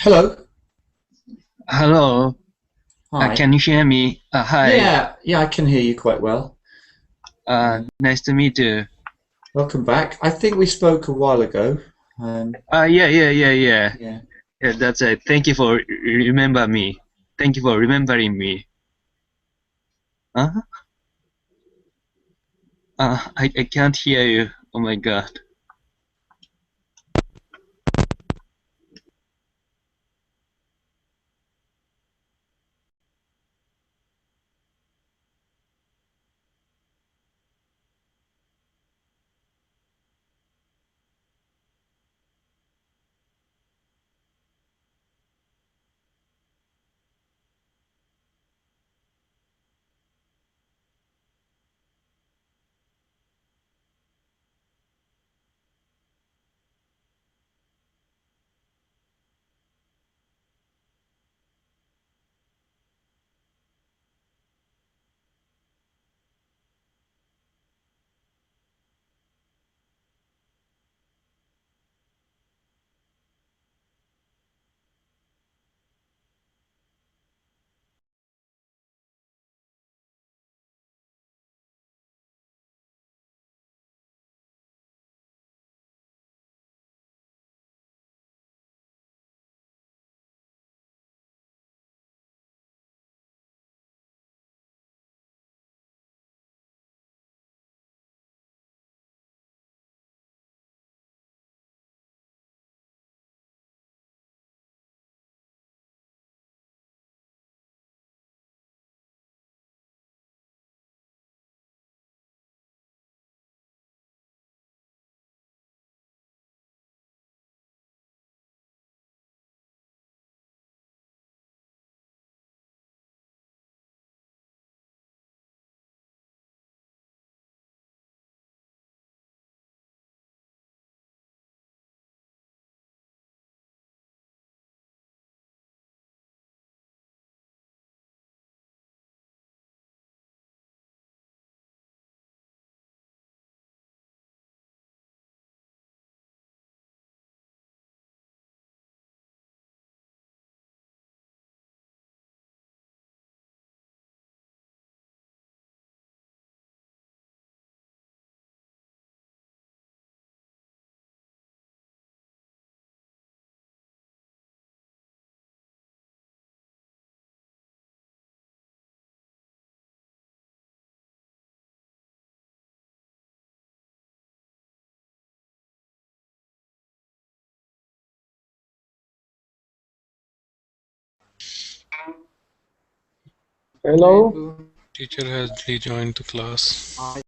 Hello. Hello, Hi. can you hear me? Hi, Yeah, I can hear you quite well. nice to meet you. Welcome back. I think we spoke a while ago. Yeah. Yeah. Yeah, that's it. Thank you for remember me. Thank you for remembering me. Uh, I can't hear you. Oh my God. Hello. Teacher has rejoined the class. Hi,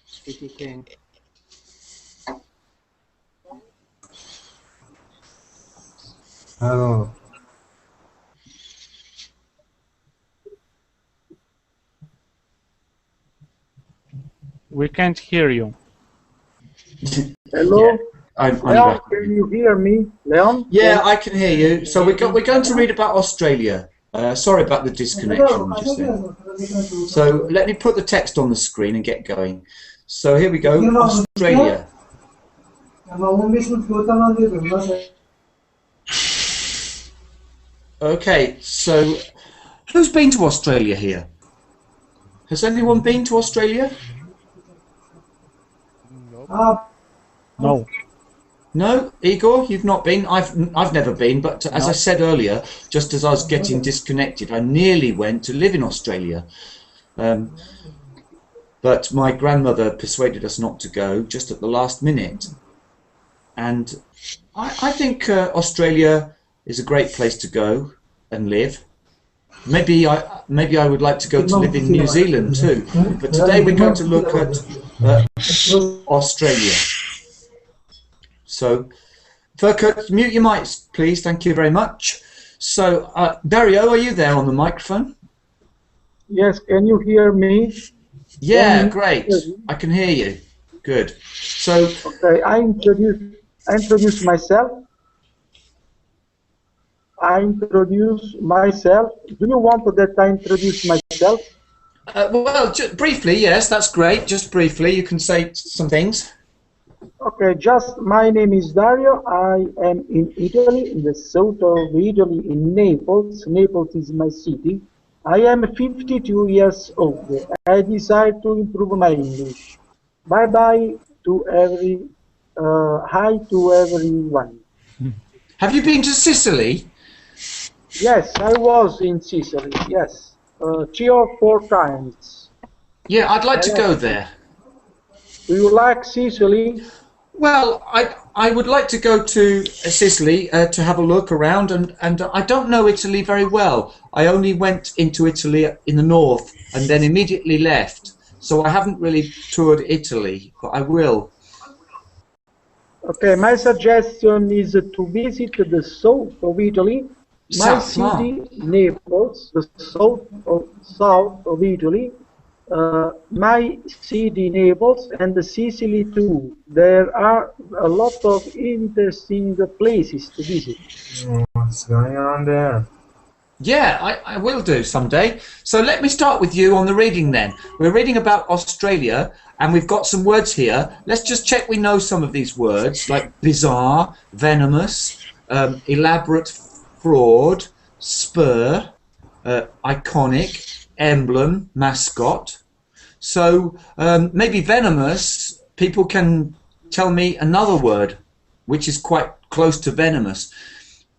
speaking. Hello. We can't hear you. Hello, I'm Leon, back. can you hear me? Leon? Yeah, I can hear you. So we're going to read about Australia. Sorry about the disconnection just then. So let me put the text on the screen and get going. So here we go. Australia. Okay, so who's been to Australia here? Has anyone been to Australia? No. No, Igor, you've not been. I've never been, but as I said earlier, just as I was getting disconnected, I nearly went to live in Australia. But my grandmother persuaded us not to go just at the last minute. And I think Australia is a great place to go and live. Maybe I would like to go to live in New Zealand too. But today we're going to look at Australia. So, Furkut, mute your mics, please. Thank you very much. So, Dario, are you there on the microphone? Yes, can you hear me? Yeah, Can you great. hear me? I can hear you. Good. So, Okay, I introduce myself. I introduce myself. Do you want that I introduce myself? well, just briefly, yes, that's great. Just briefly, you can say some things. Okay, just my name is Dario. I am in Italy, in the south of Italy, in Naples. Naples is my city. I am 52 years old. I decide to improve my English. Bye bye to hi to everyone. Have you been to Sicily? Yes, I was in Sicily. Yes, 3 or 4 times. Yeah, I'd like I to like go it. there. Do you like Sicily? Well, I would like to go to Sicily to have a look around, and I don't know Italy very well. I only went into Italy in the north and then immediately left, so I haven't really toured Italy, but I will. Okay, my suggestion is to visit the south of Italy, my South, city, Naples, the south of Italy, my city, Naples, and the Sicily too. There are a lot of interesting places to visit. What's going on there? Yeah, I will do someday. So let me start with you on the reading then. We're reading about Australia and we've got some words here. Let's just check we know some of these words like bizarre, venomous, elaborate, fraud, spur, iconic, emblem, mascot. So maybe venomous, people can tell me another word which is quite close to venomous.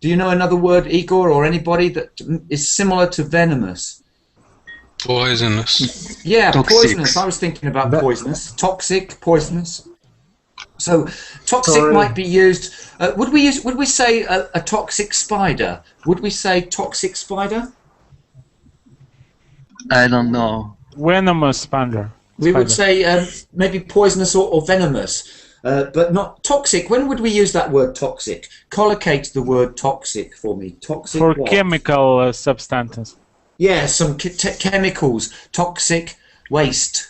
Do you know another word, Igor, or anybody that is similar to venomous? Poisonous. Yeah, Toxic. poisonous. I was thinking about poisonous. Toxic, poisonous. So toxic Sorry. might be used. Would we say a toxic spider? Would we say toxic spider? I don't know. Venomous spider. We would say maybe poisonous or venomous. But not toxic. When would we use that word toxic? Collocate the word toxic for me. Toxic For what? chemical substances. Yeah, some chemicals. Toxic waste.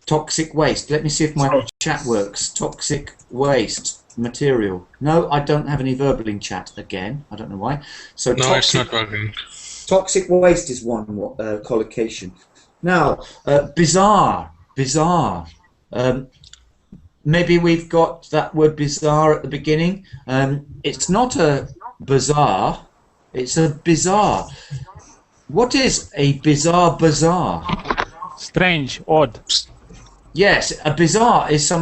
Toxic waste. Let me see if my chat works. Toxic waste material. No, I don't have any verbal in chat again. I don't know why. So No, toxic, it's not working. toxic waste is one collocation. Now, bizarre. Bizarre. Maybe we've got that word bizarre at the beginning. It's not a bazaar, it's a bizarre. What is a bizarre bazaar? Strange, odd, Yes, a bizarre is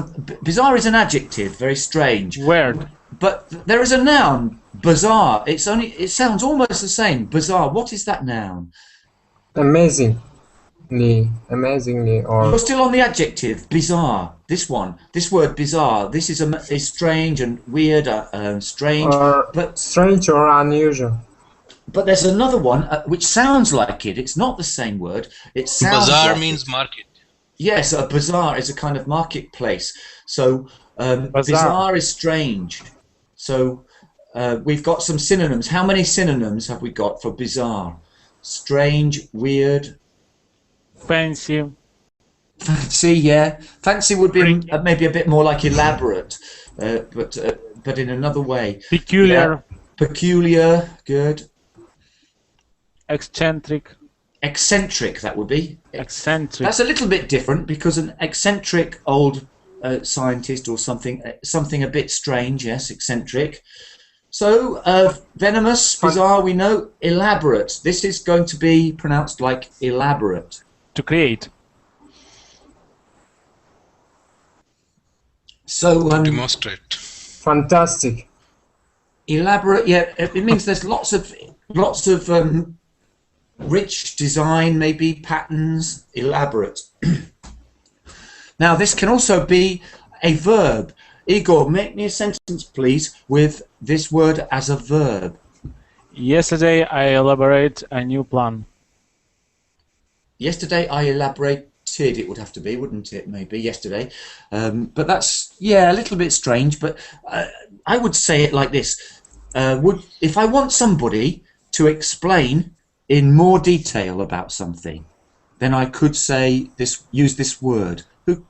bizarre is an adjective, very strange. weird. But there is a noun, bizarre. It sounds almost the same. Bizarre. What is that noun? Amazingly, or You're still on the adjective, bizarre. This word bizarre. This is strange and weird, strange. But strange or unusual. But there's another one which sounds like it. It's not the same word. It sounds Bazaar like means it. market. Yes, a bazaar is a kind of marketplace. So Bazaar. bizarre is strange. So we've got some synonyms. How many synonyms have we got for bizarre? Strange, weird, Fancy, fancy. Yeah, fancy would be maybe a bit more like elaborate, but in another way. peculiar, Yeah. Peculiar, good. eccentric, Eccentric, that would be. eccentric. That's a little bit different because an eccentric old scientist or something a bit strange, yes, eccentric. So, venomous, bizarre, we know. Elaborate. This is going to be pronounced like elaborate. To create. So, Demonstrate. Fantastic. elaborate, yeah, it means there's lots of rich design, maybe patterns, elaborate. Now, this can also be a verb. Igor, make me a sentence, please, with this word as a verb. Yesterday I elaborate a new plan. Yesterday I elaborated, it would have to be, wouldn't it, maybe, yesterday. But that's, yeah, a little bit strange, but I would say it like this. If I want somebody to explain in more detail about something, then I could say this. Use this word.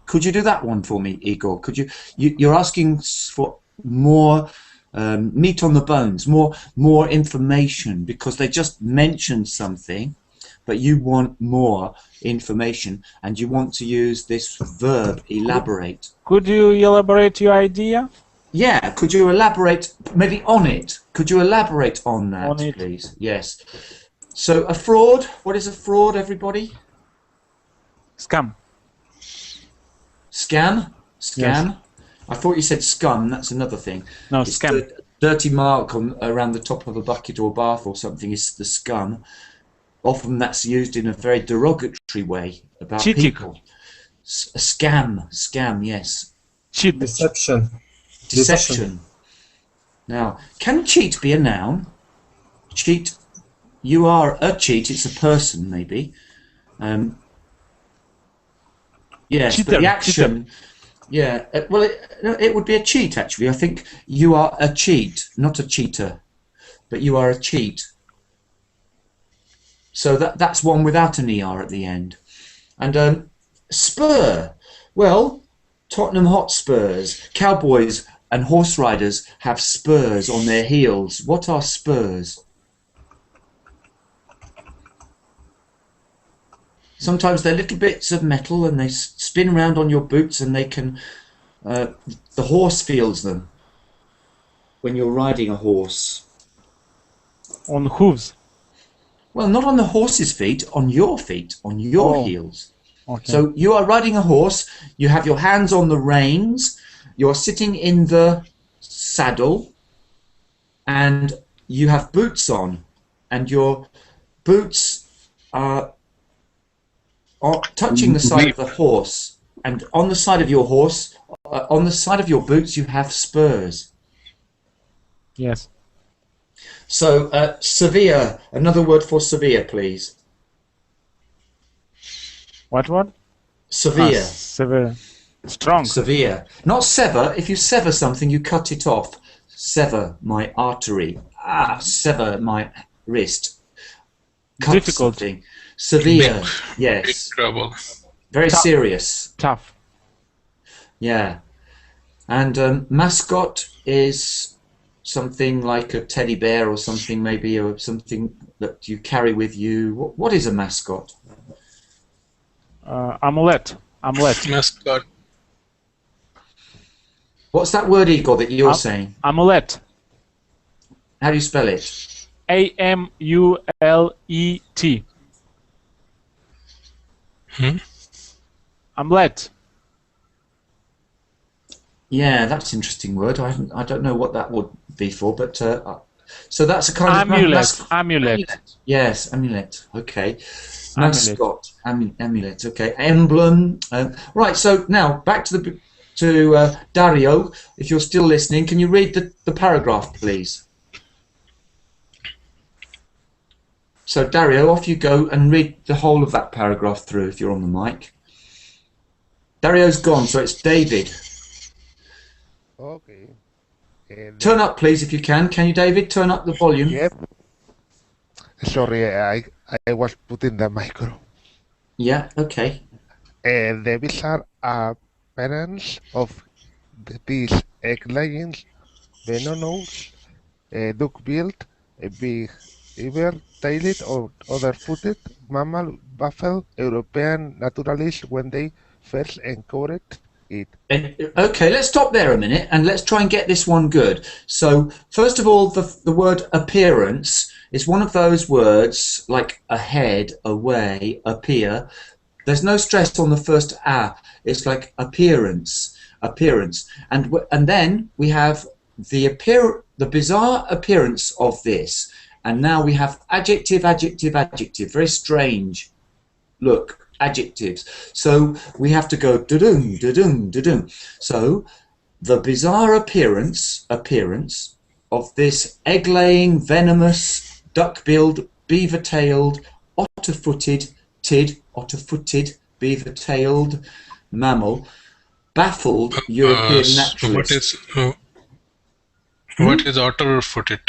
Could you do that one for me, Igor? Could you're asking for more meat on the bones, more information, because they just mentioned something, but you want more information, and you want to use this verb, elaborate. Could you elaborate your idea? Yeah, could you elaborate maybe on it? Could you elaborate on that, On it. please? Yes. So a fraud, what is a fraud, everybody? Scam. Scam? Scam? Yes. I thought you said scum, that's another thing. No, It's scam. the dirty mark around the top of a bucket or bath or something is the scum. Often that's used in a very derogatory way about Cheating. people. A scam, yes. Cheat. Deception. Deception. Now, can cheat be a noun? Cheat, you are a cheat, it's a person maybe. Yes, Cheater, but the action, cheater. yeah, well, it would be a cheat actually. I think you are a cheat, not a cheater, but you are a cheat. So that's one without an ER at the end. And spur, well, Tottenham Hotspurs, cowboys and horse riders have spurs on their heels. What are spurs? Sometimes they're little bits of metal and they spin around on your boots, and they can, the horse feels them when you're riding a horse. On hooves. Well, not on the horse's feet, on your feet, on your heels. Okay. So you are riding a horse, you have your hands on the reins, you're sitting in the saddle, and you have boots on, and your boots are touching the side of the horse, and on the side of your horse, on the side of your boots, you have spurs. Yes. So, severe, another word for severe, please. What? Severe. Severe. Strong. Severe. Not sever. If you sever something, you cut it off. Sever my artery. Sever my wrist. Cut Difficult. something. Severe. Big Yes. trouble. Very Tough. serious. Tough. Yeah. And mascot is something like a teddy bear or something, maybe, or something that you carry with you. What is a mascot? Amulet. Amulet. Mascot. What's that word, Igor, that you're saying? Amulet. How do you spell it? Amulet. Amulet. Yeah, that's an interesting word. I don't know what that would be for, but so that's a kind of Amulet. Amulet. Yes, amulet. Okay, Amulet. mascot. Amulet. Okay, emblem. Right. So now back to Dario. If you're still listening, can you read the paragraph, please? So Dario, off you go and read the whole of that paragraph through if you're on the mic. Dario's gone, so it's David. Okay. Turn up, please, if you can. Can you, David? Turn up the volume. Yep. Sorry, I was putting the micro. Yeah, okay. The bizarre appearance of these egg-laying venomous duck-billed, beaver-tailed or other-footed mammal baffled European naturalists when they first encountered it. Okay, let's stop there a minute and let's try and get this one good. So, first of all, the word appearance is one of those words like ahead, away, appear. There's no stress on the first a. It's like appearance, and then we have the bizarre appearance of this, and now we have adjective, very strange. Look. Adjectives. So we have to go da-dung, da-dung, da-dung. So the bizarre appearance of this egg-laying, venomous, duck-billed, beaver-tailed, otter-footed, beaver-tailed mammal baffled European naturalists. What is otter-footed?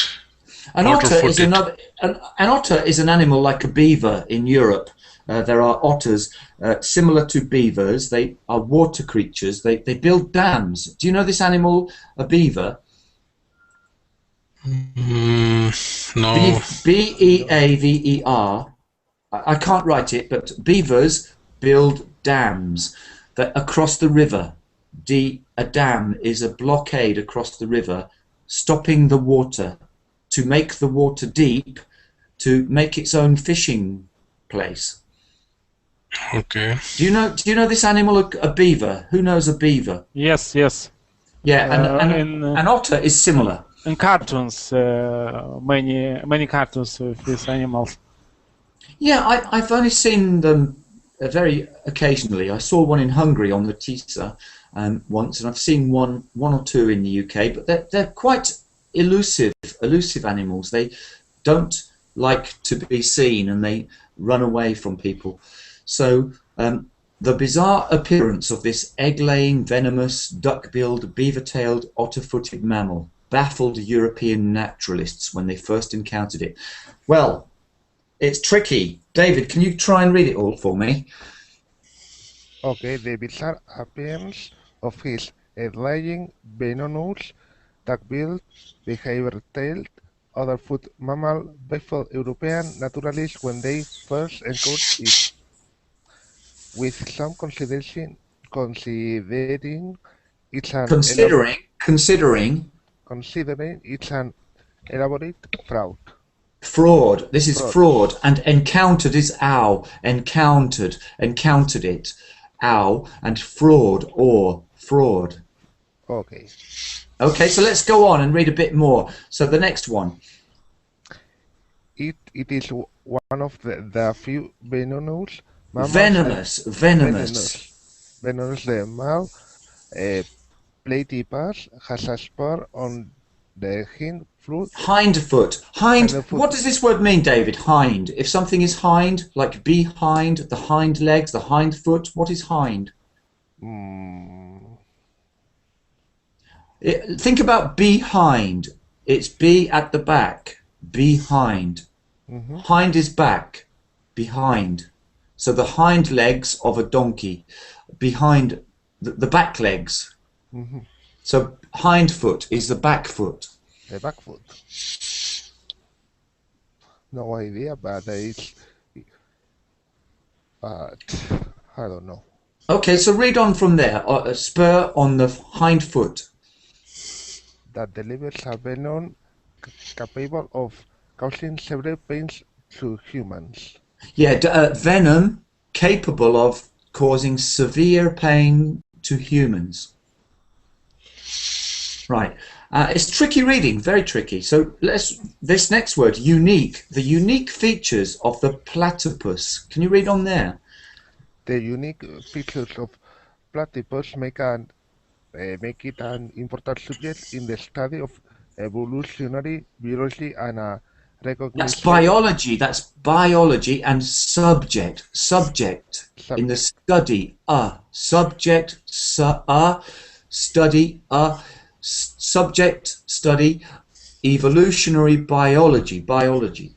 An otter is Otter-footed. an otter is an animal like a beaver in Europe. There are otters similar to beavers. They are water creatures. They build dams. Do you know this animal, a beaver? No. Beaver. I can't write it, but beavers build dams that across the river. A dam is a blockade across the river, stopping the water to make the water deep, to make its own fishing place. Okay. Do you know this animal, a beaver? Who knows a beaver? Yes, yes. Yeah, and in an otter is similar. in cartoons, many cartoons with these animals. Yeah, I've only seen them very occasionally. I saw one in Hungary on the Tisa once, and I've seen one or two in the UK. But they're quite elusive animals. They don't like to be seen, and they run away from people. So the bizarre appearance of this egg-laying, venomous, duck-billed, beaver-tailed, otter-footed mammal baffled European naturalists when they first encountered it. Well, it's tricky. David, can you try and read it all for me? Okay, the bizarre appearance of his egg-laying, venomous, duck-billed, beaver-tailed, other-foot mammal baffled European naturalists when they first encountered it. With some considering it's an considering it's an elaborate Fraud. This is Fraud. fraud. And encountered is ow. Encountered it. Ow. And fraud or fraud. Okay. Okay, so let's go on and read a bit more. So the next one. It is one of the few venomous mammals. Venomous. The male platypus has a spur on the hind foot. Hind foot. Hind foot. What does this word mean, David? Hind. If something is hind, like behind, the hind legs, the hind foot, what is hind? Think about behind. It's be at the back. Behind. Hind is back. Behind. So the hind legs of a donkey. Behind the back legs. So hind foot is the back foot. The back foot. No idea, but I don't know. Okay, so read on from there. A spur on the hind foot. That delivers a venom capable of causing severe pains to humans. Yeah, venom capable of causing severe pain to humans. Right. It's tricky reading, very tricky. So this next word, unique. The unique features of the platypus. Can you read on there? The unique features of platypus make it an important subject in the study of evolutionary biology and That's biology. That's biology and subject. Subject. In the study. Subject. Study. Subject. Study. Evolutionary biology. Biology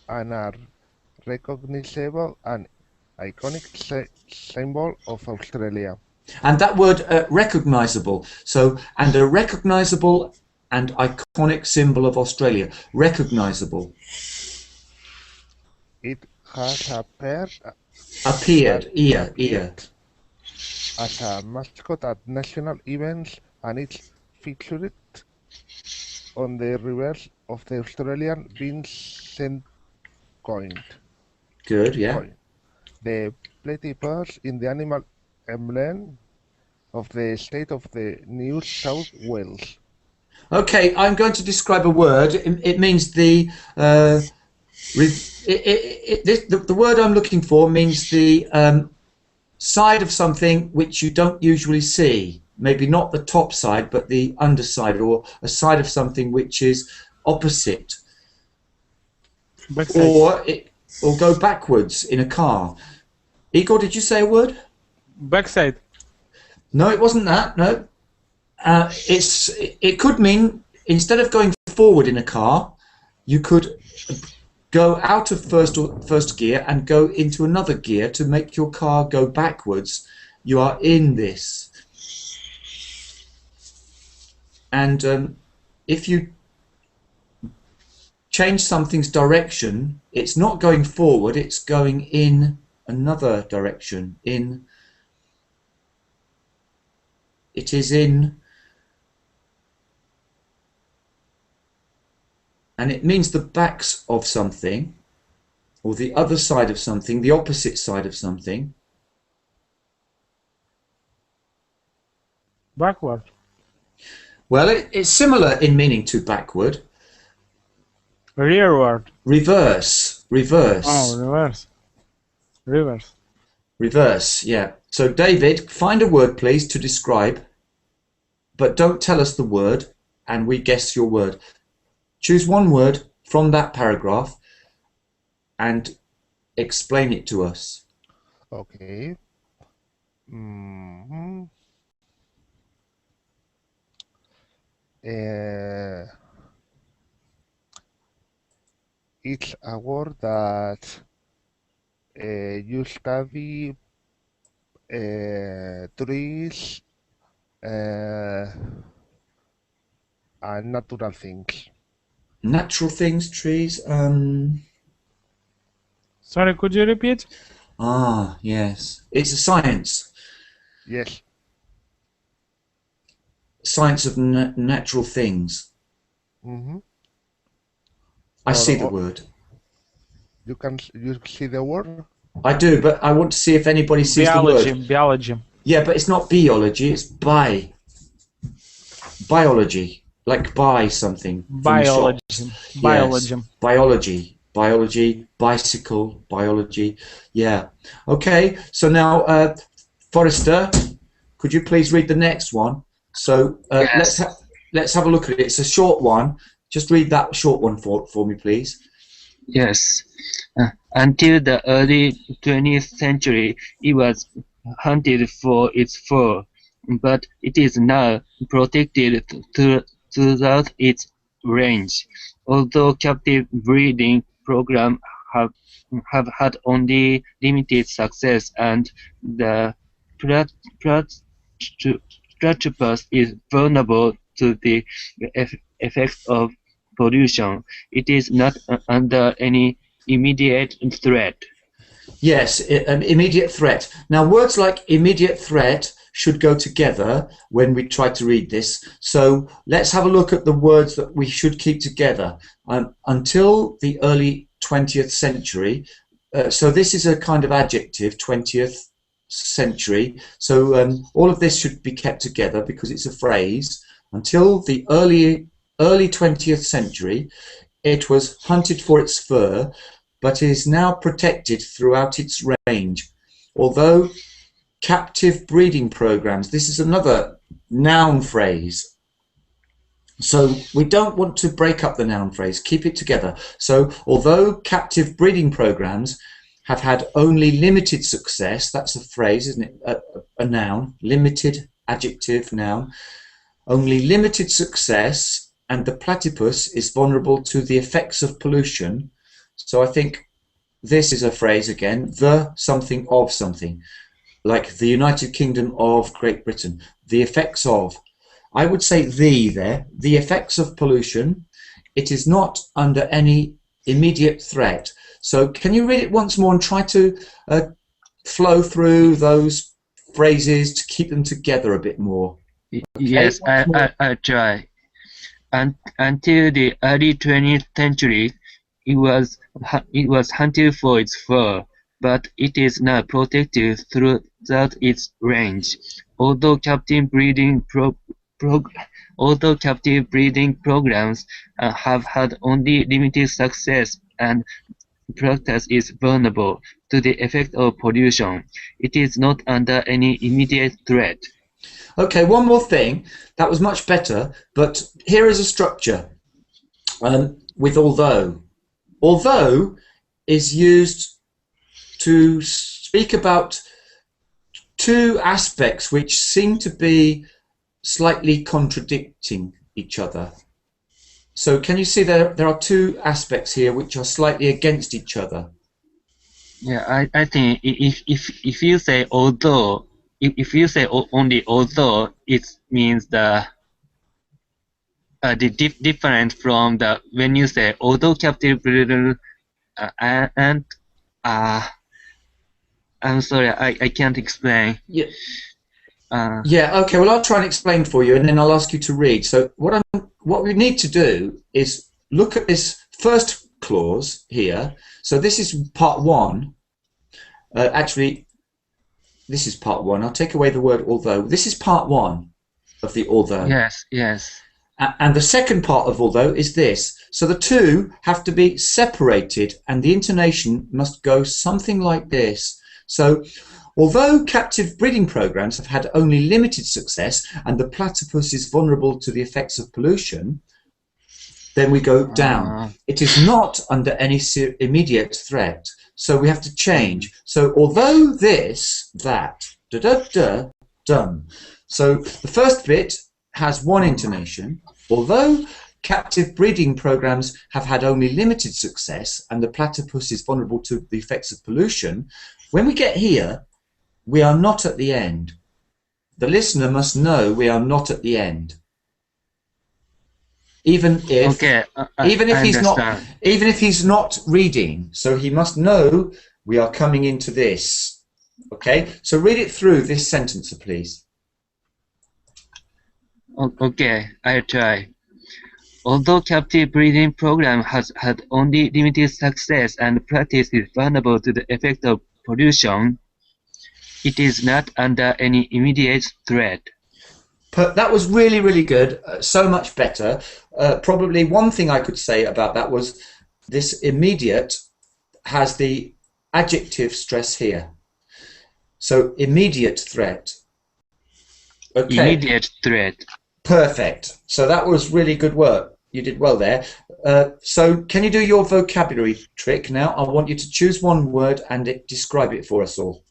and a recognizable and iconic symbol of Australia. And that word recognizable. So, and a recognizable and iconic symbol of Australia. Recognizable. It has appeared as a mascot at national events, and it's featured on the reverse of the Australian Vincent coin. Good, yeah. The platypus in the animal emblem of the state of the New South Wales. Okay, I'm going to describe a word. It means the word I'm looking for means the side of something which you don't usually see. Maybe not the top side, but the underside, or a side of something which is opposite. Backside. Or go backwards in a car. Igor, did you say a word? Backside. No, it wasn't that. No. It could mean instead of going forward in a car, you could go out of first gear and go into another gear to make your car go backwards. You are in this, and if you change something's direction, it's not going forward, it's going in another direction. It is in, and it means the backs of something, or the other side of something, the opposite side of something. Backward. Well, it's similar in meaning to backward. Rearward. Reverse. Reverse. Oh, reverse. Reverse. Reverse, yeah. So David, find a word please to describe, but don't tell us the word and we guess your word. Choose one word from that paragraph and explain it to us. Okay. Mm-hmm. It's a word that used to be trees and natural things. Natural things, trees. Sorry, could you repeat? Ah, yes. It's a science. Yes. Science of natural things. Mm-hmm. I see the word. You see the word? I do, but I want to see if anybody sees the Biology. word. Biology. Yeah, but it's not biology, it's biology. Like buy something from the Biology. shops. Biology. Yes. Biology, bicycle, biology. Yeah. Okay, so now, Forrester, could you please read the next one? So Yes. let's have a look at it. It's a short one. Just read that short one for me, please. Yes. Until the early 20th century, it was hunted for its fur, but it is now protected throughout its range. Although captive breeding programs have had only limited success, and the platypus is vulnerable to the effects of pollution, it is not under any immediate threat. Yes, an immediate threat. Now, words like immediate threat should go together when we try to read this. So let's have a look at the words that we should keep together. Until the early 20th century, so this is a kind of adjective, 20th century. So all of this should be kept together because it's a phrase. Until the early 20th century, it was hunted for its fur, but is now protected throughout its range. Although captive breeding programs, this is another noun phrase. So we don't want to break up the noun phrase, keep it together. So although captive breeding programs have had only limited success, that's a phrase, isn't it? A noun, limited, adjective, noun. Only limited success, and the platypus is vulnerable to the effects of pollution. So I think this is a phrase again, the something of something, like the United Kingdom of Great Britain, the effects of. I would say there, the effects of pollution. It is not under any immediate threat. So can you read it once more and try to flow through those phrases to keep them together a bit more? Okay, Yes, I try. Until the early 20th century, it was hunted for its fur, but it is now protected throughout its range. Although captive breeding programs have had only limited success and practice is vulnerable to the effect of pollution, it is not under any immediate threat. Okay, one more thing. That was much better, but here is a structure with although. Although is used to speak about two aspects which seem to be slightly contradicting each other. So can you see there are two aspects here which are slightly against each other? Yeah, I think if you say although, if you say only although, it means the different from the when you say although captive breeder and I'm sorry, I can't explain. Yeah. Yeah. Okay. Well, I'll try and explain for you, and then I'll ask you to read. So what we need to do is look at this first clause here. So this is part one. Actually, this is part one. I'll take away the word although. This is part one of the although. Yes. Yes. And the second part of although is this. So the two have to be separated, and the intonation must go something like this. So, although captive breeding programs have had only limited success and the platypus is vulnerable to the effects of pollution, then we go down. It is not under any immediate threat. So we have to change. So although this, that, dum. So the first bit has one intonation. Although captive breeding programs have had only limited success and the platypus is vulnerable to the effects of pollution, when we get here, we are not at the end. The listener must know we are not at the end. Even if he's not reading, so he must know we are coming into this. Okay, so read it through this sentence, please. Okay, I'll try. Although captive breeding program has had only limited success and practice is vulnerable to the effect of pollution, it is not under any immediate threat. That was really, really good. So much better. Probably one thing I could say about that was this immediate has the adjective stress here. So immediate threat. Okay. Immediate threat. Perfect. So that was really good work. You did well there. So can you do your vocabulary trick now? I want you to choose one word and describe it for us all.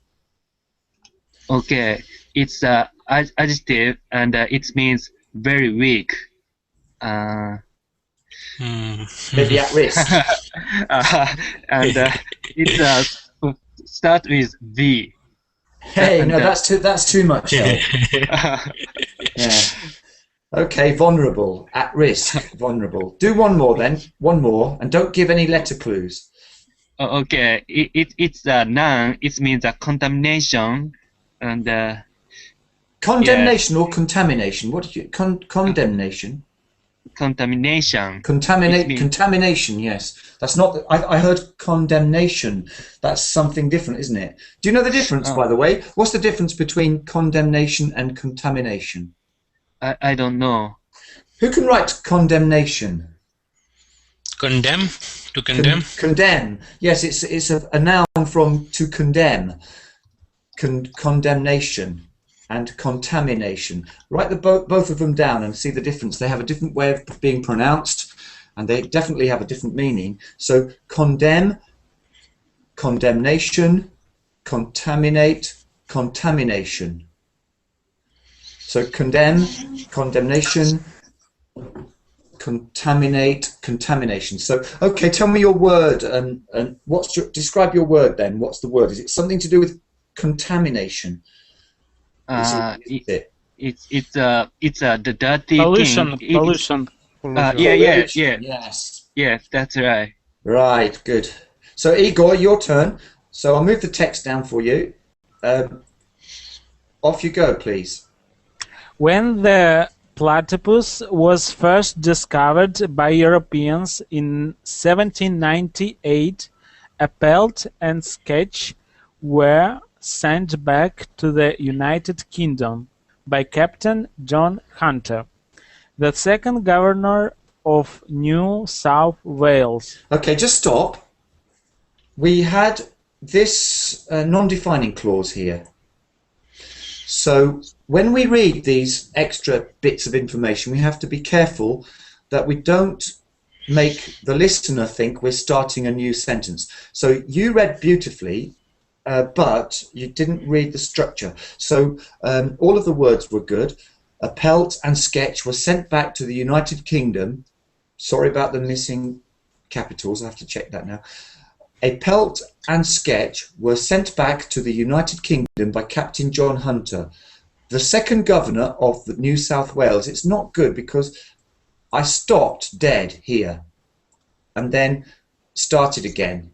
Okay, it's adjective and it means very weak. Maybe at risk. And it's start with V. Hey, no, that's too much help. Yeah. Okay, vulnerable, at risk, vulnerable. Do one more then, one more, and don't give any letter clues. Okay, it's a noun. It means a contamination and condemnation or contamination. What did you condemnation? Contamination. Contamination. Yes, that's not. I heard condemnation. That's something different, isn't it? Do you know the difference, by the way? What's the difference between condemnation and contamination? I don't know. Who can write condemnation? Condemn, to condemn. Condemn. Yes, it's a noun from to condemn. Condemnation and contamination. Write both of them down and see the difference. They have a different way of being pronounced, and they definitely have a different meaning. So condemn, condemnation, contaminate, contamination. So condemn, condemnation, contaminate, contamination. So okay, tell me your word and describe your word then. What's the word? Is it something to do with contamination? It's the dirty Pollution. thing. Pollution. Yes, that's right. Right, good. So Igor, your turn. So I'll move the text down for you. Off you go, please. When the platypus was first discovered by Europeans in 1798, a pelt and sketch were sent back to the United Kingdom by Captain John Hunter, the second governor of New South Wales. Okay, just stop. We had this non-defining clause here. So when we read these extra bits of information, we have to be careful that we don't make the listener think we're starting a new sentence. So you read beautifully, but you didn't read the structure. So all of the words were good. A pelt and sketch were sent back to the United Kingdom. Sorry about the missing capitals, I have to check that now. A pelt and sketch were sent back to the United Kingdom by Captain John Hunter, the second governor of the New South Wales. It's not good because I stopped dead here and then started again.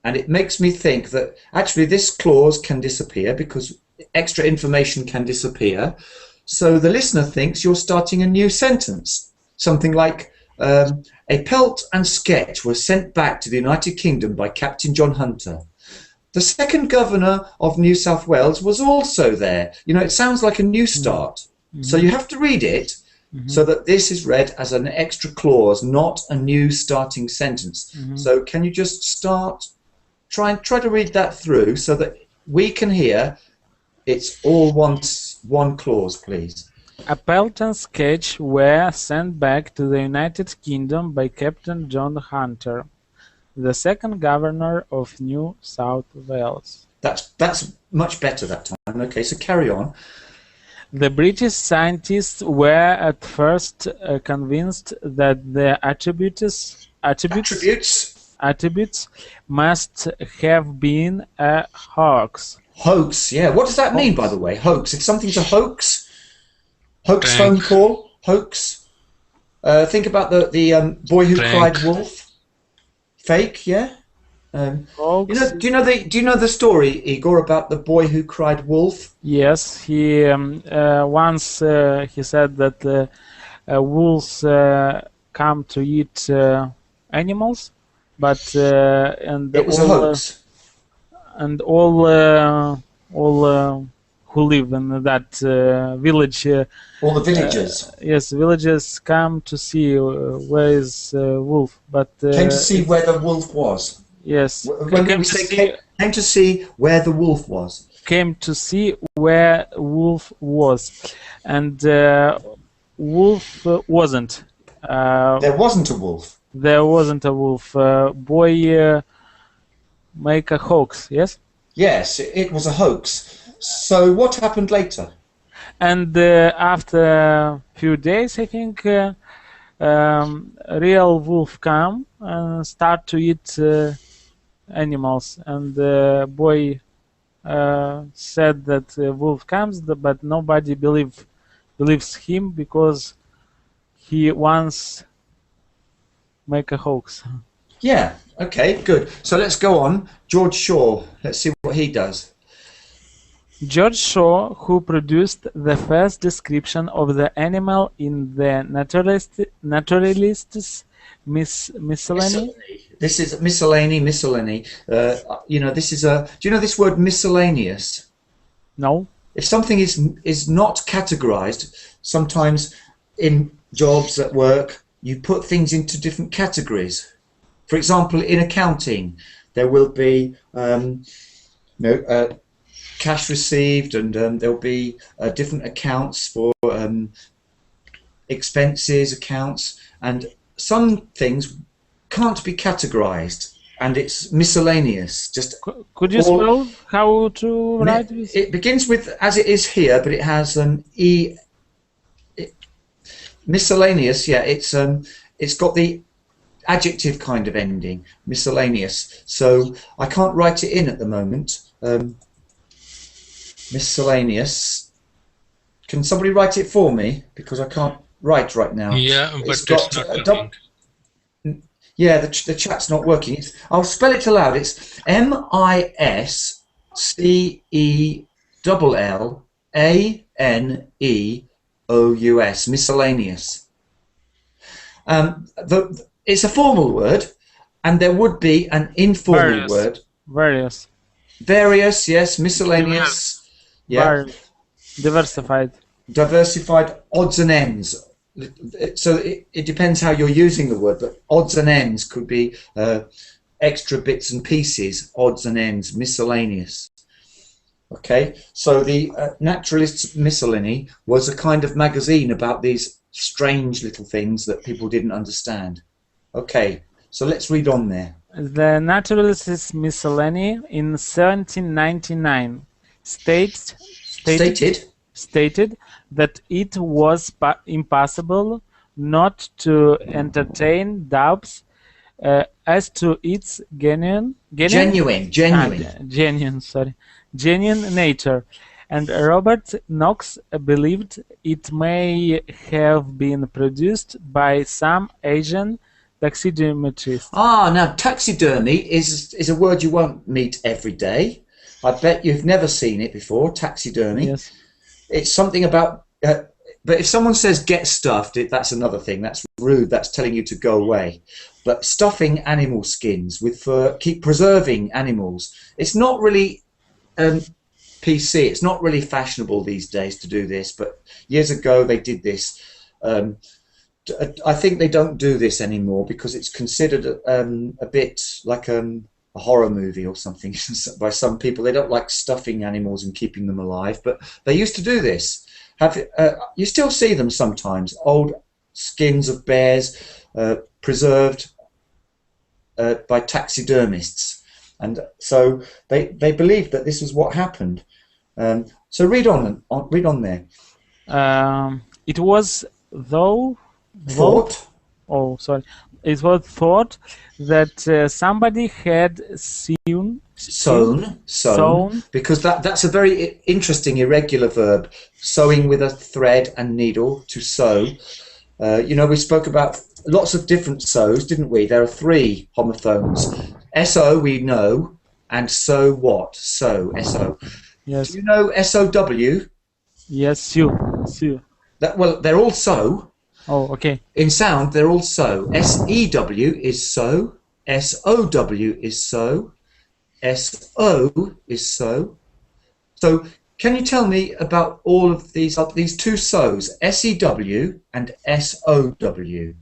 And it makes me think that actually this clause can disappear because extra information can disappear. So the listener thinks you're starting a new sentence. Something like, a pelt and sketch were sent back to the United Kingdom by Captain John Hunter. The second governor of New South Wales was also there. You know, it sounds like a new start. So you have to read it so that this is read as an extra clause, not a new starting sentence. So can you just try to read that through so that we can hear it's all one clause, please. A pelt and sketch were sent back to the United Kingdom by Captain John Hunter, the second governor of New South Wales. That's much better that time. Okay, so carry on. The British scientists were at first convinced that the attributes must have been a hoax. Hoax, yeah. What does that mean, by the way? Hoax. If something's a hoax, hoax Prank. phone call, hoax. Think about the boy who Prank. cried wolf. Fake, yeah. Hoax. Do you know the story, Igor, about the boy who cried wolf? Yes, he once he said that wolves come to eat animals, but and It was a hoax. And all who live in that village, All the villagers yes, villagers come to see where is wolf, but came to see where the wolf was. yes, When we say came to see where the wolf was. came to see where wolf was, and wolf wasn't. There wasn't a wolf. There wasn't a wolf. Boy make a hoax, yes? Yes, it was a hoax. So what happened later? And after a few days, I think, real wolf come and start to eat animals. And the boy said that wolf comes, but nobody believes him because he once make a hoax. Yeah, okay, good. So let's go on. George Shaw, let's see what he does. George Shaw, who produced the first description of the animal in the Naturalist's Miscellany. This is miscellany. You know, this is a. Do you know this word miscellaneous? No. If something is not categorized, sometimes in jobs at work, you put things into different categories. For example, in accounting, there will be cash received, and there'll be different accounts for expenses accounts, and some things can't be categorized, and it's miscellaneous. Just could you spell how to write this? It begins with as it is here, but it has an e. Miscellaneous, yeah. It's got the adjective kind of ending, miscellaneous. So I can't write it in at the moment. Miscellaneous. Can somebody write it for me? Because I can't write right now. Yeah, but it's not working. Yeah, the chat's not working. I'll spell it aloud. It's MISCELLANEOUS, miscellaneous. It's a formal word, and there would be an informal word. Various, yes, miscellaneous. Yeah. Diversified. Diversified, odds and ends. So it depends how you're using the word, but odds and ends could be extra bits and pieces, odds and ends, miscellaneous. Okay, so the Naturalist's Miscellany was a kind of magazine about these strange little things that people didn't understand. Okay, so let's read on there. The Naturalist's Miscellany in 1799 stated stated that it was impossible not to entertain doubts as to its genuine nature, and Robert Knox believed it may have been produced by some Asian taxidermist. Now taxidermy is a word you won't meet every day. I bet you've never seen it before, taxidermy. Yes. It's something about... but if someone says get stuffed, that's another thing. That's rude. That's telling you to go away. But stuffing animal skins with fur, keep preserving animals. It's not really PC. It's not really fashionable these days to do this. But years ago they did this. I think they don't do this anymore because it's considered a bit like a horror movie or something by some people. They don't like stuffing animals and keeping them alive, but they used to do this. You still see them sometimes, old skins of bears preserved by taxidermists, and so they believed that this was what happened. So read on there. It was it was thought that somebody had sewn, because that's a very interesting irregular verb, sewing with a thread and needle, to sew. We spoke about lots of different sows, didn't we? There are 3 homophones. SO we know, and so what? So, SO. Yes. Do you know SOW? Yes, sew. Well, they're all so. Oh, okay. In sound, they're all so. SEW is so. SOW is so. SO is so. So, can you tell me about all of these 2 so's, SEW and SOW?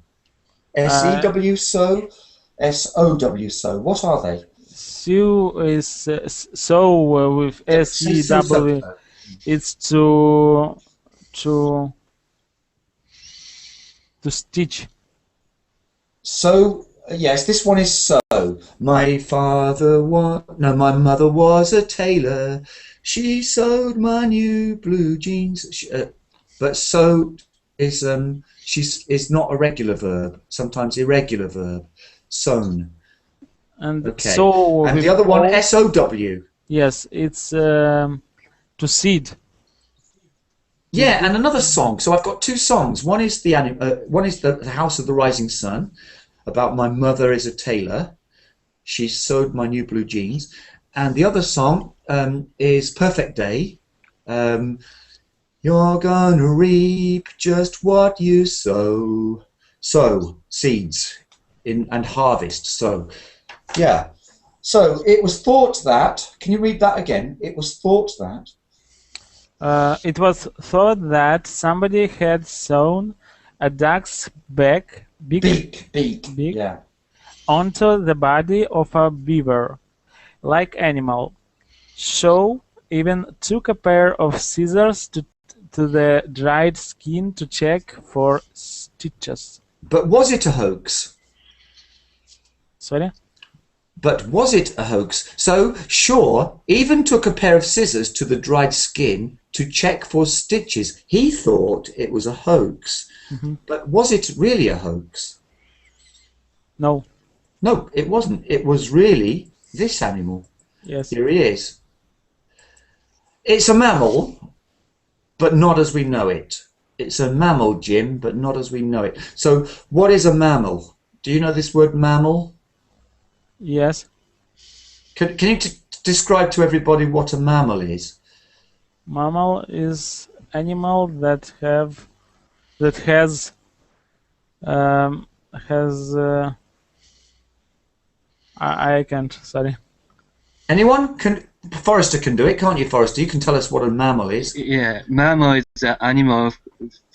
SEW so, SOW so. What are they? Sew is with SEW. It's to stitch. So yes, this one is so. My mother was a tailor. She sewed my new blue jeans. But sewed is is not a regular verb. Sometimes irregular verb. Sewn. And okay. So and the other one, SOW. Yes, it's to seed. Yeah, and another song. So I've got 2 songs. One is the House of the Rising Sun, about my mother is a tailor. She sewed my new blue jeans. And the other song is Perfect Day. You're gonna reap just what you sow. Sow, seeds, and harvest. So, yeah. So it was thought that. Can you read that again? It was thought that. It was thought that somebody had sewn a duck's beak, yeah, onto the body of a beaver-like animal. Shaw even took a pair of scissors to the dried skin to check for stitches. But was it a hoax? Sorry? But was it a hoax? So Shaw even took a pair of scissors to the dried skin to check for stitches. He thought it was a hoax. Mm-hmm. But was it really a hoax? No. No, it wasn't. It was really this animal. Yes. Here he is. It's a mammal, but not as we know it. It's a mammal, Jim, but not as we know it. So what is a mammal? Do you know this word mammal? Yes. Can you describe to everybody what a mammal is? Mammal is animal that has I can't. Sorry. Anyone can? Forrester can do it, can't you, Forrester? You can tell us what a mammal is. Yeah, mammal is an animal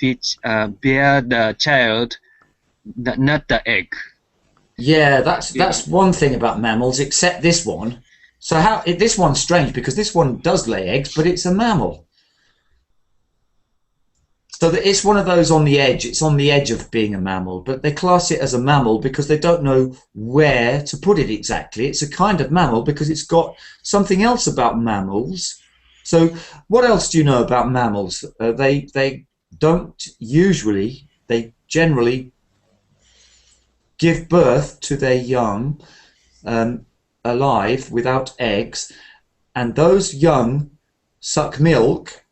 which bear the child, not the egg. Yeah, that's one thing about mammals, except this one. So this one's strange because this one does lay eggs, but it's a mammal. So that it's one of those on the edge. It's on the edge of being a mammal, but they class it as a mammal because they don't know where to put it exactly. It's a kind of mammal because it's got something else about mammals So, what else do you know about mammals? They don't usually, they generally give birth to their young alive without eggs, and those young suck milk.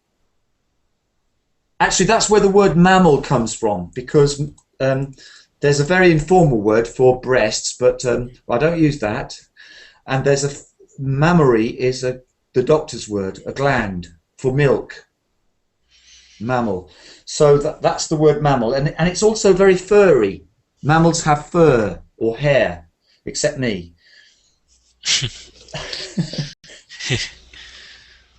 Actually, that's where the word mammal comes from, because there's a very informal word for breasts, but I don't use that. And there's a mammary is the doctor's word, a gland for milk. Mammal. So that's the word mammal, and it's also very furry. Mammals have fur or hair, except me.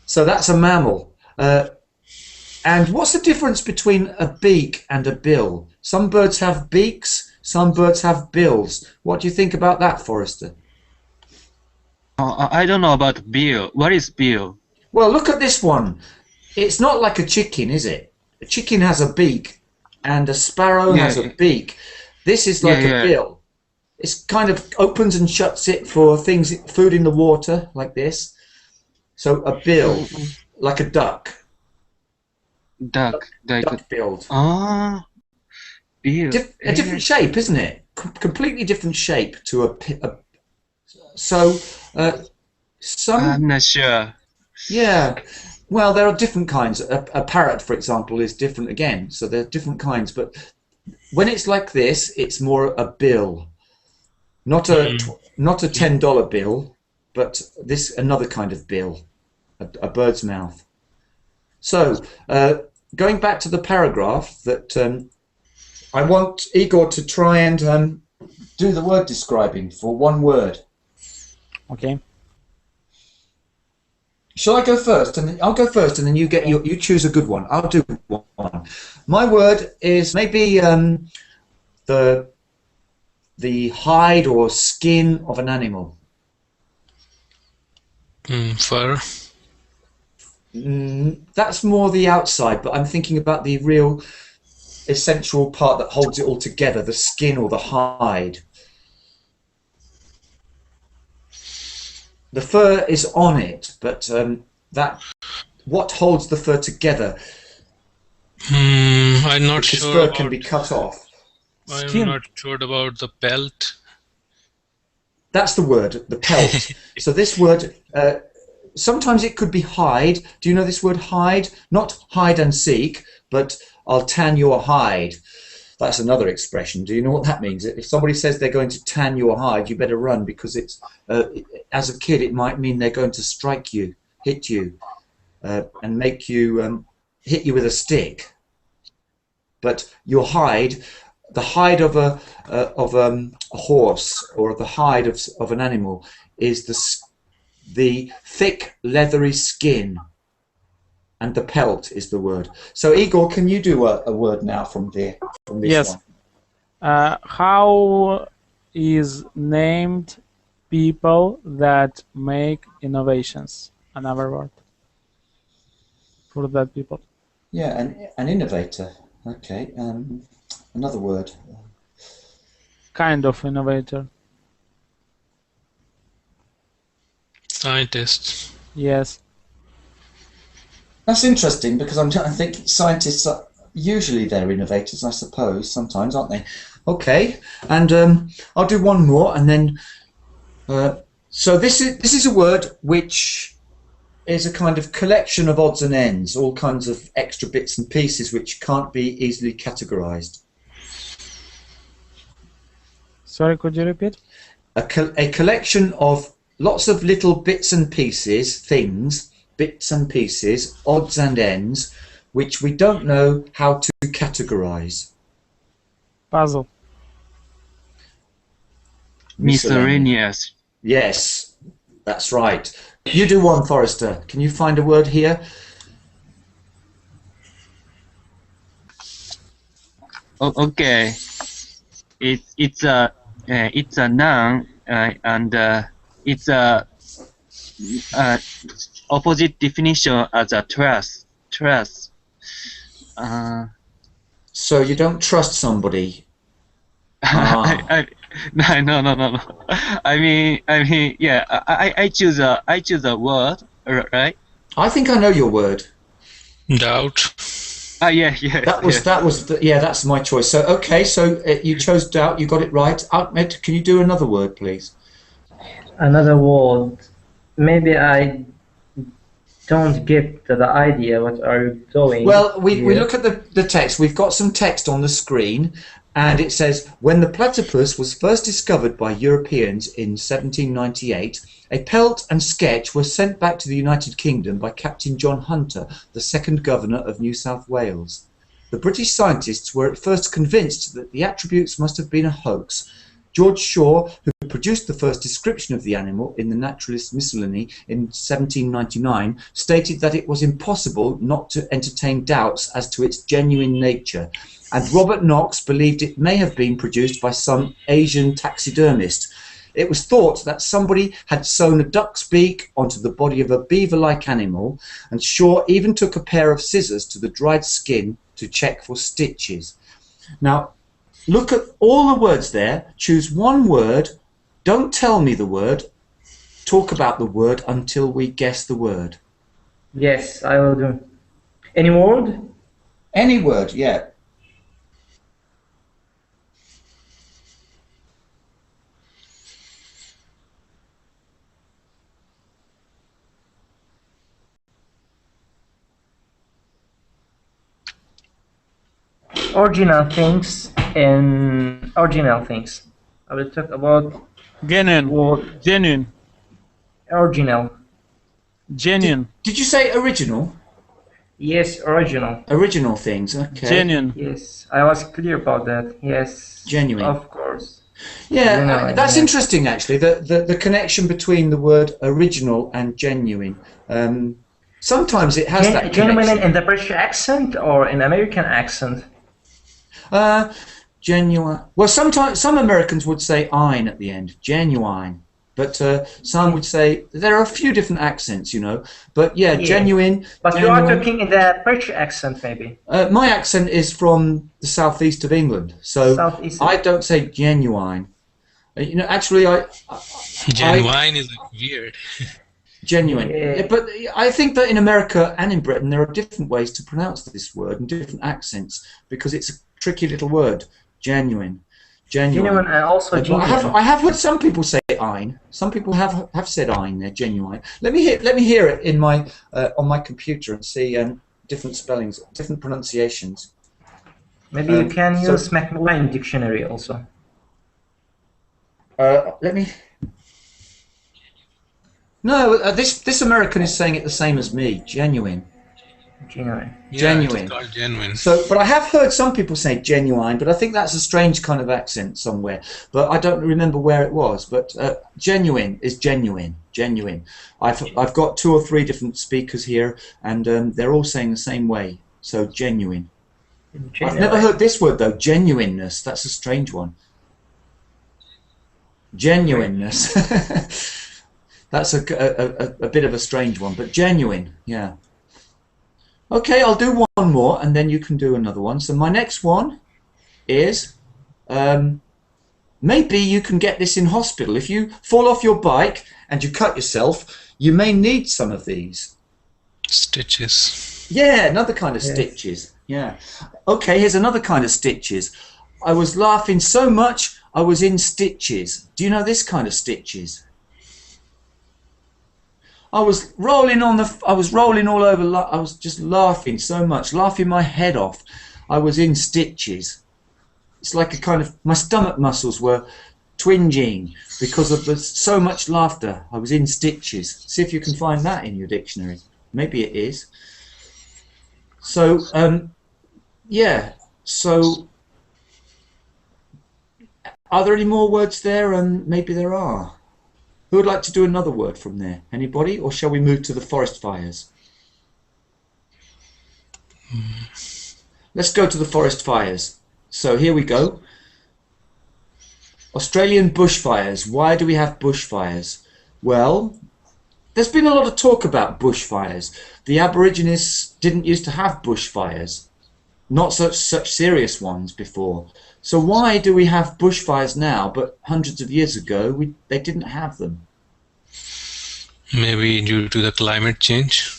So that's a mammal. And what's the difference between a beak and a bill? Some birds have beaks, some birds have bills. What do you think about that, Forrester? I don't know about bill. What is bill? Well, look at this one. It's not like a chicken, is it? A chicken has a beak, and a sparrow has a beak. This is like a bill. It kind of opens and shuts it for things, food in the water, like this. So a bill, like a duck. Duck-billed. Ah, bill. A different shape, isn't it? Completely different shape to a so some. I'm not sure. Yeah. Well, there are different kinds. A parrot, for example, is different again. So there are different kinds, but when it's like this, it's more a bill, not a $10 bill, but this another kind of bill, a bird's mouth. So going back to the paragraph, that I want Igor to try and do the word describing for one word. Okay. Shall I go first? And I'll go first, and then you choose a good one. I'll do one. My word is maybe the hide or skin of an animal. Fur. That's more the outside, but I'm thinking about the real essential part that holds it all together, the skin or the hide. The fur is on it, but what holds the fur together? I'm not because sure. Fur can be cut off. I'm not sure about the pelt. That's the word, the pelt. So this word, sometimes it could be hide. Do you know this word hide? Not hide and seek, but I'll tan your hide. That's another expression. Do you know what that means? If somebody says they're going to tan your hide, you better run, because it's as a kid it might mean they're going to strike you, hit you, and make you hit you with a stick. But your hide, the hide of a horse or the hide of an animal, is the thick leathery skin, and the pelt is the word. So Igor, can you do a word now from this yes. one? How is named people that make innovations? Another word for that people. Yeah, an innovator. Okay. Another word. Kind of innovator. Scientist. Yes. That's interesting, because I'm trying to think scientists are usually they're innovators, I suppose, sometimes, aren't they? Okay, and I'll do one more, and then so this is a word which is a kind of collection of odds and ends, all kinds of extra bits and pieces which can't be easily categorized. Sorry, could you repeat? A collection of lots of little bits and pieces, things, bits and pieces, odds and ends, which we don't know how to categorize. Puzzle. Miscellaneous. Yes, that's right. You do one, Forrester. Can you find a word here? Okay. It's a noun, and it's a opposite definition as a trust. So you don't trust somebody. Ah. No. I mean, yeah. I choose a word, right? I think I know your word. Doubt. Yeah. That's my choice. So okay, so you chose doubt. You got it right. Ahmed, can you do another word, please? Another word. Maybe I don't get the idea. What are you doing? Well, we here? look at the text. We've got some text on the screen, and it says, when the platypus was first discovered by Europeans in 1798, a pelt and sketch were sent back to the United Kingdom by Captain John Hunter, the second governor of New South Wales. The British scientists were at first convinced that the attributes must have been a hoax. George Shaw, who produced the first description of the animal in the Naturalist Miscellany in 1799, stated that it was impossible not to entertain doubts as to its genuine nature, and Robert Knox believed it may have been produced by some Asian taxidermist. It was thought that somebody had sewn a duck's beak onto the body of a beaver-like animal, and Shaw even took a pair of scissors to the dried skin to check for stitches. Now, look at all the words there. Choose one word. Don't tell me the word. Talk about the word until we guess the word. Yes, I will do. Any word? Any word, yeah. Original things and original things. I will talk about word Genuine. original. Genuine. Did you say original? Yes, original. Original things, okay. Genuine. Yes, I was clear about that. Yes. Genuine. Of course. Yeah, Genuine, that's yeah. interesting actually, the connection between the word original and genuine. Sometimes it has that Genuine connection. in the British accent or in American accent? Genuine. Well, sometimes some Americans would say "ine" at the end, genuine. But some would say there are a few different accents, you know. But yeah, genuine. But genuine. you are talking in the British accent, maybe. My accent is from the southeast of England, so Southeast. I don't say genuine. You know, actually, Genuine is weird. Genuine. Yeah. But I think that in America and in Britain there are different ways to pronounce this word and different accents because it's a tricky little word. Genuine. Genuine and also genuine. I have heard some people say "ein." Some people have said "ein." They're genuine. Let me hear it in my on my computer and see different spellings, different pronunciations. Maybe you can use Macmillan dictionary also. Let me. No, this American is saying it the same as me. Genuine. Genuine. Yeah, Genuine. it's called genuine. So, but I have heard some people say genuine, but I think that's a strange kind of accent somewhere. But I don't remember where it was. But genuine is genuine. Genuine. I've got 2 or 3 different speakers here, and they're all saying the same way. So genuine. I've never heard this word though. Genuineness. That's a strange one. Genuineness. That's a bit of a strange one, but genuine. Yeah. Okay, I'll do one more and then you can do another one. So my next one is, maybe you can get this in hospital. If you fall off your bike and you cut yourself, you may need some of these. Stitches. Yeah, another kind of stitches. Yeah. Okay, here's another kind of stitches. I was laughing so much I was in stitches. Do you know this kind of stitches? I was rolling all over. I was just laughing so much, laughing my head off. I was in stitches. It's like a kind of, my stomach muscles were twinging because of so much laughter. I was in stitches. See if you can find that in your dictionary. Maybe it is. So, yeah. So, are there any more words there? Maybe there are. Who would like to do another word from there? Anybody? Or shall we move to the forest fires? Let's go to the forest fires. So here we go. Australian bushfires. Why do we have bushfires? Well, there's been a lot of talk about bushfires. The Aborigines didn't used to have bushfires. Not such serious ones before. So why do we have bushfires now, but hundreds of years ago they didn't have them? Maybe due to the climate change.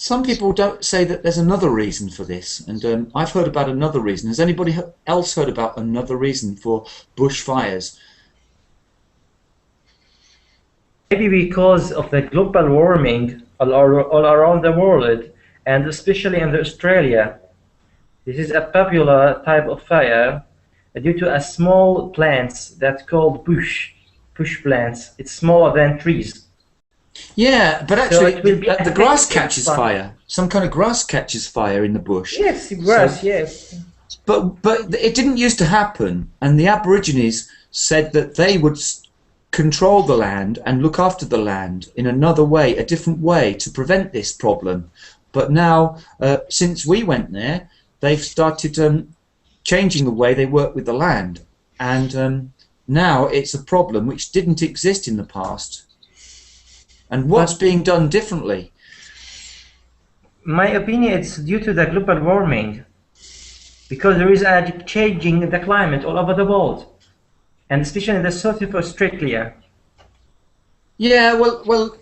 some people don't say that there's another reason for this, and I've heard about another reason. Has anybody else heard about another reason for bushfires? Maybe because of the global warming all around the world, and especially in Australia. This is a popular type of fire due to a small plants that's called bush plants. It's smaller than trees. Yeah, but So actually, it will be the grass effective catches fire. fire. Some kind of grass catches fire in the bush. Yes, grass, yes. But it didn't used to happen, and the Aborigines said that they would control the land and look after the land in another way, a different way, to prevent this problem. But now, since we went there, they've started changing the way they work with the land, and now it's a problem which didn't exist in the past. And what's being done differently? My opinion, it's due to the global warming, because there is a changing in the climate all over the world, and especially in the south of Australia. Yeah, well,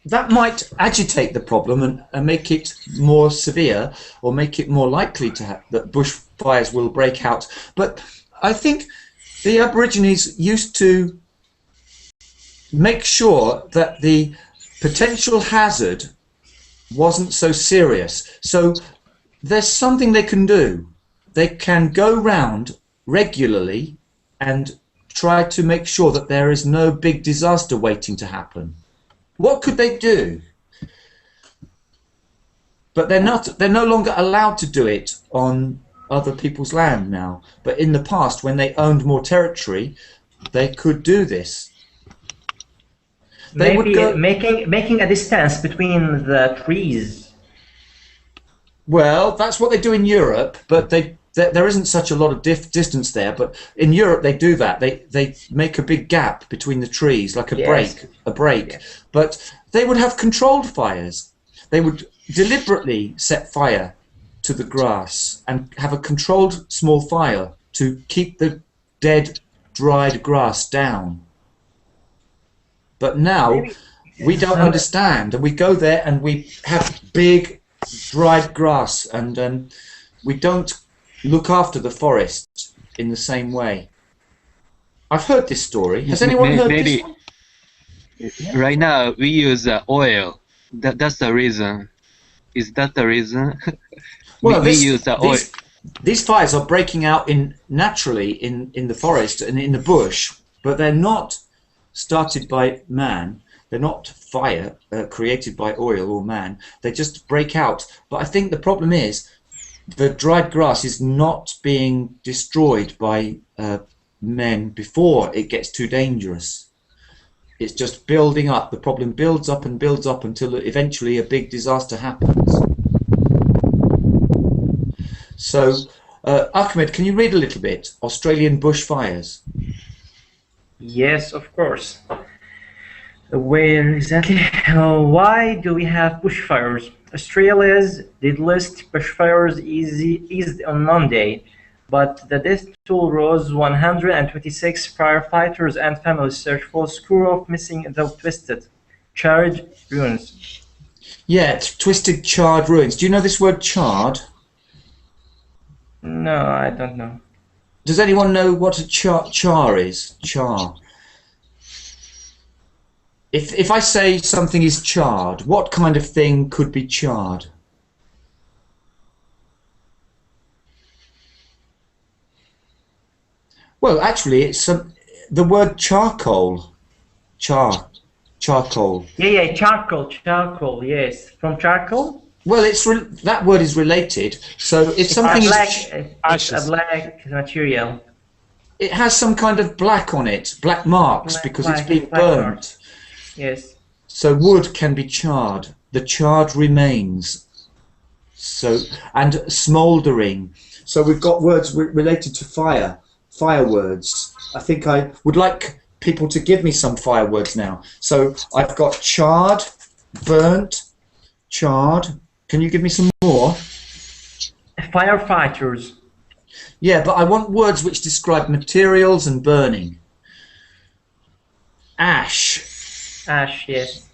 that might agitate the problem and make it more severe, or make it more likely that bushfires will break out. But I think the Aborigines used to make sure that the potential hazard wasn't so serious. So there's something they can do. They can go round regularly and try to make sure that there is no big disaster waiting to happen. What could they do? But they're no longer allowed to do it on other people's land now. But in the past, when they owned more territory, they could do this. They Maybe would go, making a distance between the trees. well, that's what they do in Europe, but there isn't such a lot of distance there. But in Europe, they do that. They make a big gap between the trees, like a Yes. break. Yes. But they would have controlled fires. They would deliberately set fire to the grass and have a controlled small fire to keep the dead, dried grass down. But now we don't understand, and we go there and we have big, dried grass, and we don't look after the forest in the same way. I've heard this story. Has anyone heard this one? Right now we use oil. That's the reason. Is that the reason? Well, we use the oil. these fires are breaking out naturally in the forest and in the bush, but they're not started by man. They're not fire created by oil or man. They just break out. But I think the problem is the dried grass is not being destroyed by men before it gets too dangerous. It's just building up. The problem builds up and builds up until eventually a big disaster happens. So, Ahmed, can you read a little bit? Australian bushfires. Yes, of course. Where exactly? Why do we have bushfires? Australia's deadliest bushfires is on Monday, but the death toll rose 126 firefighters and families search for score of missing the twisted, charred ruins. Yeah, twisted, charred ruins. Do you know this word charred? No, I don't know. Does anyone know what a char is? Char. If I say something is charred, what kind of thing could be charred? Well, actually, it's the word charcoal. Charcoal. Yeah, charcoal, yes. From charcoal? Well, that word is related. So if something It's a black material. it has some kind of black on it, black marks, because it's been black burnt. marks. Yes. So wood can be charred. The charred remains. So, and smouldering. So we've got words related to fire. Fire words. I think I would like people to give me some fire words now. So I've got charred, burnt, charred. Can you give me some more? Firefighters. Yeah, but I want words which describe materials and burning. Ash. Ash, yes.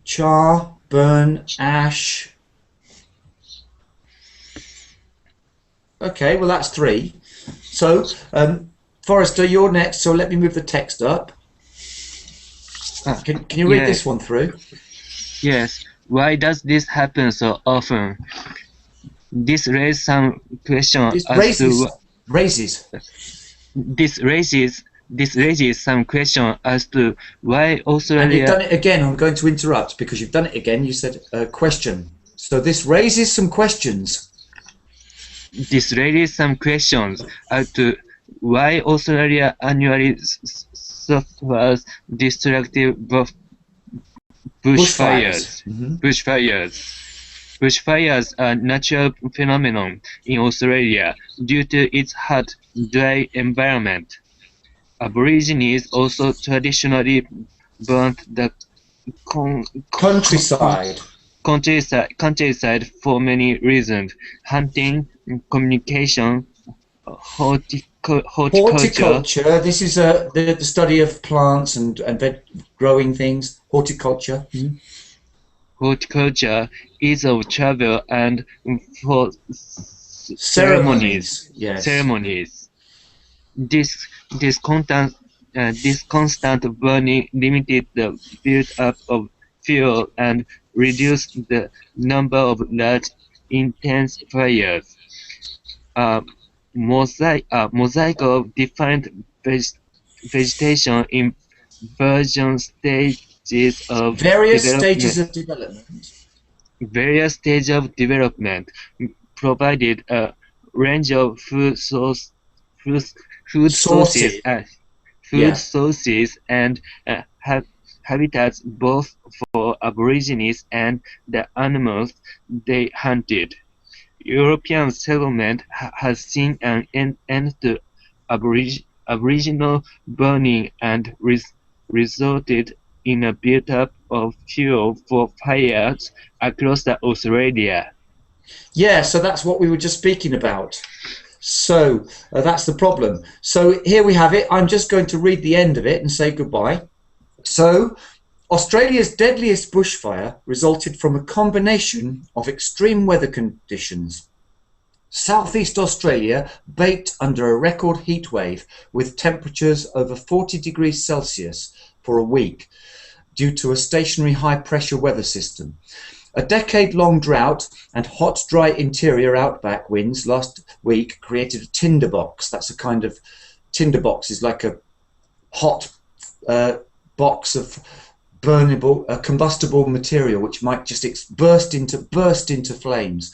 char, burn, ash. Okay, well that's 3. So, Forrester, you're next, so let me move the text up. Can you read this one through? Yes. Why does this happen so often? This raises some question This as to raises. this raises some question as to why Australia. And you've done it again. I'm going to interrupt because you've done it again. You said question. So this raises some questions. This raises some questions as to why Australia annually suffers destructive bushfires. Bushfires are a natural phenomenon in Australia due to its hot, dry environment. Aborigines also traditionally burnt the countryside for many reasons: hunting, communication, horticulture. This is the study of plants and growing things. Horticulture. Horticulture, ease of travel, and for ceremonies. Yes. Ceremonies. This constant burning limited the build-up of fuel and reduced the number of large, intense fires. Mosaic of different vegetation in various stages of development provided a range of food sources and habitats both for Aborigines and the animals they hunted. European settlement has seen an end to Aboriginal burning and resulted in a build-up of fuel for fires across Australia. Yeah, so that's what we were just speaking about. So that's the problem. So here we have it. I'm just going to read the end of it and say goodbye. So Australia's deadliest bushfire resulted from a combination of extreme weather conditions. Southeast Australia baked under a record heat wave with temperatures over 40 degrees Celsius for a week due to a stationary high-pressure weather system. A decade-long drought and hot, dry interior outback winds last week created a tinderbox. That's a kind of tinderbox is like a hot box of combustible material which might just burst into flames.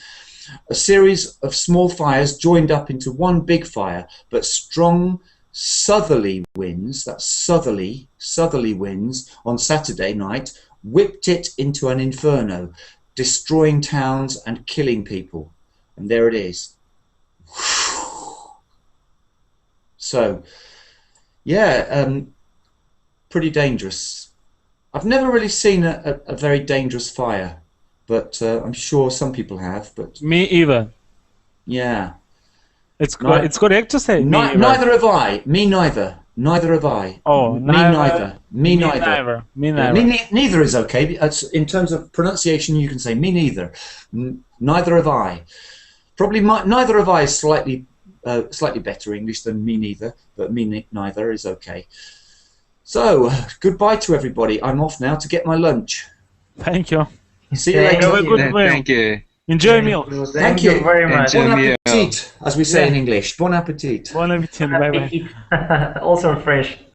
A series of small fires joined up into one big fire, but strong southerly winds, that's southerly winds on Saturday night whipped it into an inferno, destroying towns and killing people. And there it is. So, yeah, pretty dangerous. I've never really seen a very dangerous fire, but I'm sure some people have. But me either. Yeah. It's correct to say. Neither have I. Me neither. Neither have I. Oh, me neither. Me neither. Me neither. Neither is okay. In terms of pronunciation, you can say me neither. Neither have I. Probably neither have I is slightly better English than me neither, but me neither is okay. So, goodbye to everybody. I'm off now to get my lunch. Thank you. See you later. Have a good meal. Thank you. Enjoy a meal. Thank you very much. Bon appetit, as we say in English. Bon appetit. Bon appetit. Bye bye. Also in French.